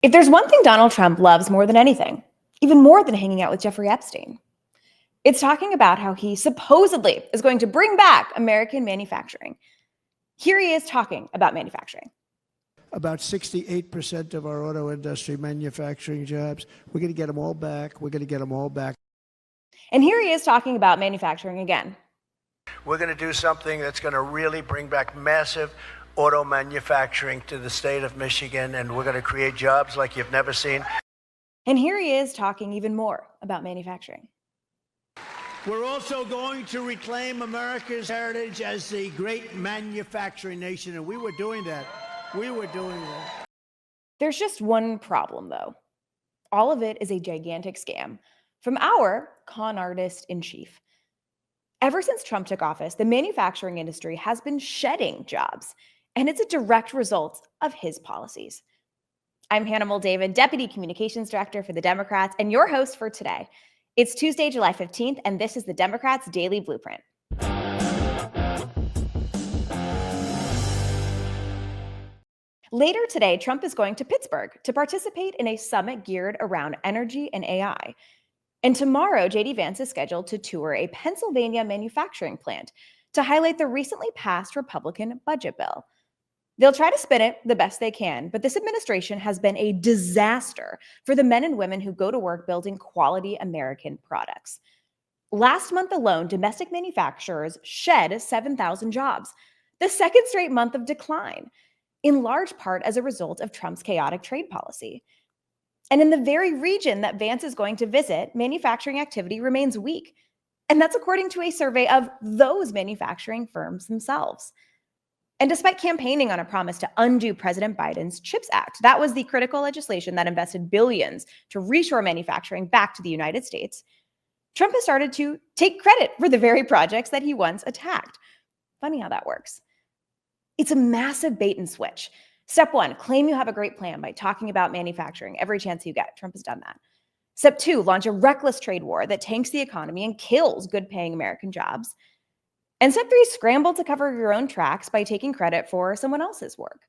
If there's one thing Donald Trump loves more than anything, even more than hanging out with Jeffrey Epstein, it's talking about how he supposedly is going to bring back American manufacturing. Here he is talking about manufacturing. About 68% of our auto industry manufacturing jobs. We're going to get them all back. We're going to get them all back. And here he is talking about manufacturing again. We're going to do something that's going to really bring back massive auto manufacturing to the state of Michigan, and we're going to create jobs like you've never seen. And here he is talking even more about manufacturing. We're also going to reclaim America's heritage as the great manufacturing nation, and we were doing that. There's just one problem, though. All of it is a gigantic scam from our con artist in chief. Ever since Trump took office, the manufacturing industry has been shedding jobs, and it's a direct result of his policies. I'm Hannah Moldavid, Deputy Communications Director for the Democrats, and your host for today. It's Tuesday, July 15th, and this is the Democrats' Daily Blueprint. Later today, Trump is going to Pittsburgh to participate in a summit geared around energy and AI. And tomorrow, J.D. Vance is scheduled to tour a Pennsylvania manufacturing plant to highlight the recently passed Republican budget bill. They'll try to spin it the best they can, but this administration has been a disaster for the men and women who go to work building quality American products. Last month alone, domestic manufacturers shed 7,000 jobs, the second straight month of decline, in large part as a result of Trump's chaotic trade policy. And in the very region that Vance is going to visit, manufacturing activity remains weak. And that's according to a survey of those manufacturing firms themselves. And despite campaigning on a promise to undo President Biden's CHIPS Act, that was the critical legislation that invested billions to reshore manufacturing back to the United States, Trump has started to take credit for the very projects that he once attacked. Funny how that works. It's a massive bait and switch. Step one, claim you have a great plan by talking about manufacturing every chance you get. Trump has done that. Step two, launch a reckless trade war that tanks the economy and kills good-paying American jobs. And step three, scramble to cover your own tracks by taking credit for someone else's work.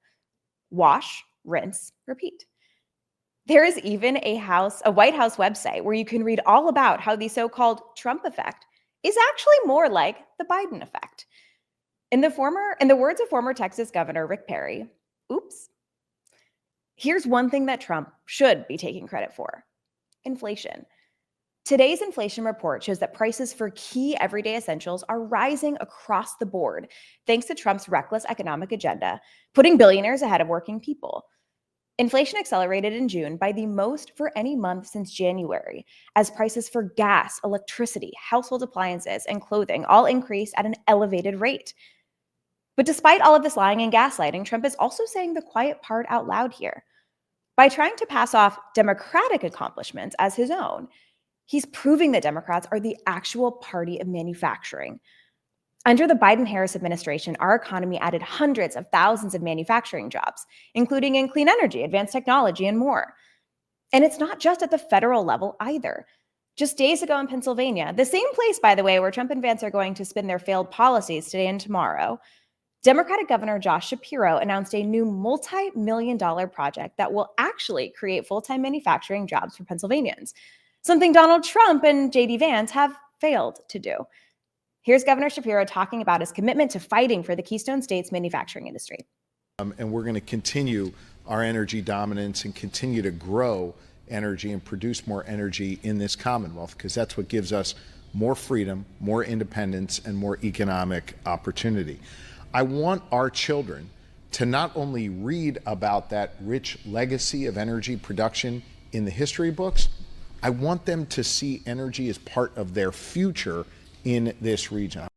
Wash, rinse, repeat. There is even a White House website where you can read all about how the so-called Trump effect is actually more like the Biden effect. In the words of former Texas Governor Rick Perry, oops. Here's one thing that Trump should be taking credit for: inflation. Today's inflation report shows that prices for key everyday essentials are rising across the board, thanks to Trump's reckless economic agenda, putting billionaires ahead of working people. Inflation accelerated in June by the most for any month since January, as prices for gas, electricity, household appliances, and clothing all increased at an elevated rate. But despite all of this lying and gaslighting, Trump is also saying the quiet part out loud here. By trying to pass off Democratic accomplishments as his own, he's proving that Democrats are the actual party of manufacturing. Under the Biden-Harris administration, our economy added hundreds of thousands of manufacturing jobs, including in clean energy, advanced technology, and more. And it's not just at the federal level either. Just days ago in Pennsylvania, the same place, by the way, where Trump and Vance are going to spin their failed policies today and tomorrow, Democratic Governor Josh Shapiro announced a new multi-million-dollar project that will actually create full-time manufacturing jobs for Pennsylvanians, something Donald Trump and J.D. Vance have failed to do. Here's Governor Shapiro talking about his commitment to fighting for the Keystone State's manufacturing industry. And we're going to continue our energy dominance and continue to grow energy and produce more energy in this Commonwealth, because that's what gives us more freedom, more independence, and more economic opportunity. I want our children to not only read about that rich legacy of energy production in the history books, I want them to see energy as part of their future in this region.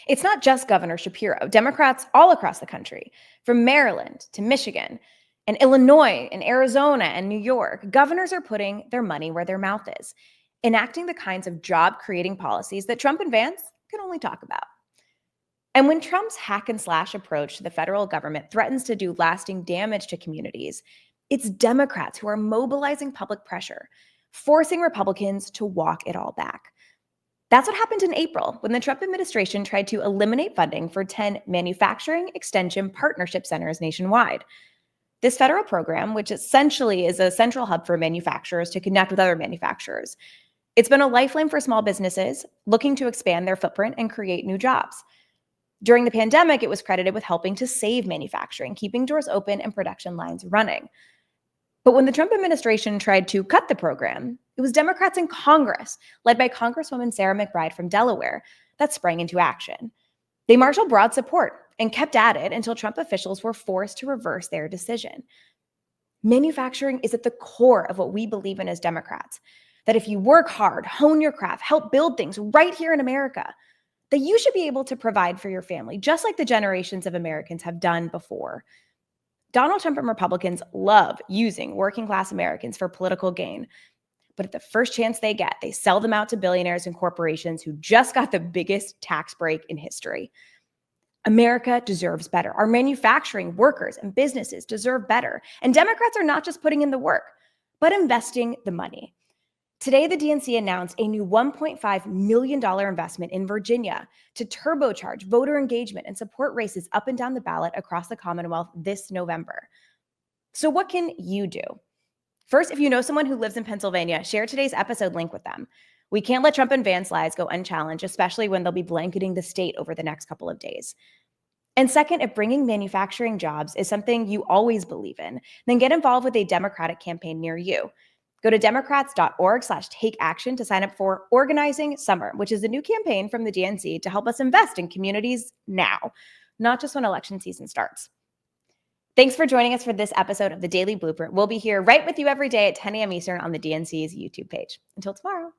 It's not just Governor Shapiro. Democrats all across the country, from Maryland to Michigan and Illinois and Arizona and New York, governors are putting their money where their mouth is, enacting the kinds of job-creating policies that Trump and Vance can only talk about. And when Trump's hack and slash approach to the federal government threatens to do lasting damage to communities, it's Democrats who are mobilizing public pressure, forcing Republicans to walk it all back. That's what happened in April when the Trump administration tried to eliminate funding for 10 manufacturing extension partnership centers nationwide. This federal program, which essentially is a central hub for manufacturers to connect with other manufacturers, it's been a lifeline for small businesses looking to expand their footprint and create new jobs. During the pandemic, it was credited with helping to save manufacturing, keeping doors open and production lines running. But when the Trump administration tried to cut the program, it was Democrats in Congress, led by Congresswoman Sarah McBride from Delaware, that sprang into action. They marshaled broad support and kept at it until Trump officials were forced to reverse their decision. Manufacturing is at the core of what we believe in as Democrats, that if you work hard, hone your craft, help build things right here in America, that you should be able to provide for your family, just like the generations of Americans have done before. Donald Trump and Republicans love using working class Americans for political gain. But at the first chance they get, they sell them out to billionaires and corporations who just got the biggest tax break in history. America deserves better. Our manufacturing workers and businesses deserve better. And Democrats are not just putting in the work, but investing the money. Today, the DNC announced a new $1.5 million investment in Virginia to turbocharge voter engagement and support races up and down the ballot across the Commonwealth this November. So what can you do? First, if you know someone who lives in Pennsylvania, share today's episode link with them. We can't let Trump and Vance lies go unchallenged, especially when they'll be blanketing the state over the next couple of days. And second, if bringing manufacturing jobs is something you always believe in, then get involved with a Democratic campaign near you. Go to democrats.org/takeaction to sign up for Organizing Summer, which is a new campaign from the DNC to help us invest in communities now, not just when election season starts. Thanks for joining us for this episode of the Daily Blueprint. We'll be here right with you every day at 10 a.m. Eastern on the DNC's YouTube page. Until tomorrow.